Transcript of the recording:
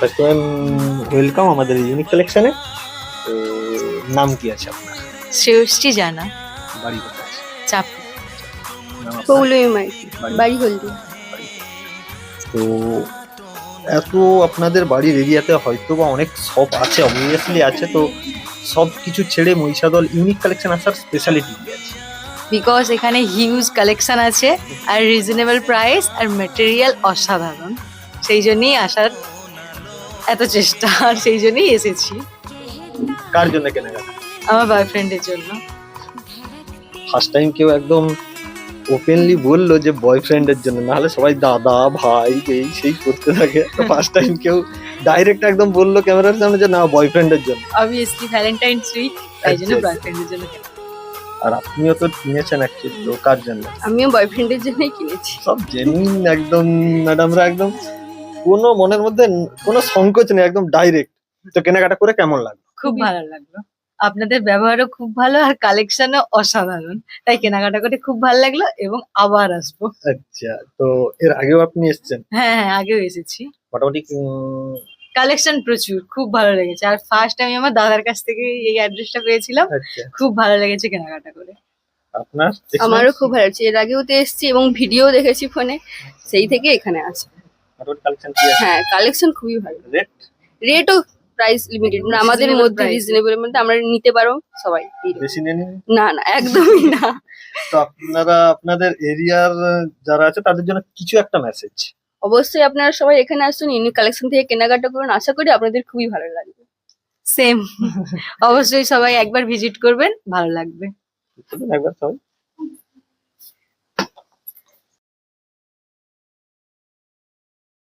First time welcome আমাদের unique কালেকশনে। তো নাম কি আছে আপনার? শ্রেয়সী জানা, বাড়ি কোথায় আছে? চাপ। নাম আপনার? পৌলমী মাইতি, বাড়ি? বাড়ি হলদি। তো এত আপনাদের বাড়ির এরিয়াতে হয়তো বা অনেক শপ আছে, অবভিয়াসলি আছে, তো সব কিছু ছেড়ে মহিষাদল ইউনিক কালেকশন আসার স্পেশালিটি কি আছে? বিকজ এখানে হিউজ কালেকশন আছে আর রিজনেবল প্রাইস আর ম্যাটেরিয়াল অসাধারণ, সেই জন্যই আসার এত চেষ্টা, আর সেই জন্যই এসেছি কার জন্য কেনাকাটা? আমার বয়ফ্রেন্ডের জন্য। ফার্স্ট টাইম কেউ একদম ওপেনলি বললো যে বয়ফ্রেন্ডের জন্য, নাহলে সবাই দাদা ভাই এই সেই করতে থাকে। তো ফার্স্ট টাইম কেউ ডাইরেক্ট একদম বললো ক্যামেরার সামনে যে না বয়ফ্রেন্ডের জন্য। অবভিয়াসলি ভ্যালেন্টাইন্স উইক, তাই জন্য আচ্ছা। বয়ফ্রেন্ডের জন্য কেনা। আর আপনিও তো কিনেছেন অ্যাকচুয়ালি, তো কার জন্য? আমিও বয়ফ্রেন্ডের জন্যই কিনেছি। সব জেনুইন একদম ম্যাডামরা, একদম কোনো মনের মধ্যে কোনো সংকোচ নেই, একদম ডাইরেক্ট। তো কেনাকাটা করে কেমন লাগলো? খুব ভালো লাগলো, আপনাদের ব্যবহারও খুব ভালো আর কালেকশনও অসাধারণ, তাই কেনাকাটা করে খুব ভালো লাগলো এবং আবার আসবো। আচ্ছা, তো এর আগেও আপনি এসেছেন হ্যাঁ হ্যাঁ, আগেও এসেছি। মোটামুটি কালেকশন প্রচুর, খুব ভালো লেগেছে। আর ফার্স্ট আমি আমার দাদার কাছ থেকে এই অ্যাড্রেসটা পেয়েছিলাম, আচ্ছা, খুব ভালো লেগেছে কেনাকাটা করে। আপনার আমারও খুব ভালো লাগছে, এর আগেও তো এসেছি এবং ভিডিও দেখেছি ফোনে, সেই থেকে এখানে আছে। মোটামুটি কালেকশন কি আছে? হ্যাঁ, কালেকশন খুবই ভালো। রেট রেটও প্রাইস লিমিটেড, মানে আমাদের Reasonable মধ্যে price. রিজনেবলের মধ্যে আমরা নিতে পারো সবাই। বেশি নেই নি? না না, একদমই না। তো আপনারা আপনাদের এরিয়ার যারা আছে তাদের জন্য কিছু একটা মেসেজ। অবশ্যই আপনারা সবাই এখানে আসুন, ইউনিক কালেকশন থেকে কেনাকাটা করুন, আশা করি আপনাদের খুবই ভালো লাগবে। সেম, অবশ্যই সবাই একবার ভিজিট করবেন, ভালো লাগবে। একবার সবাই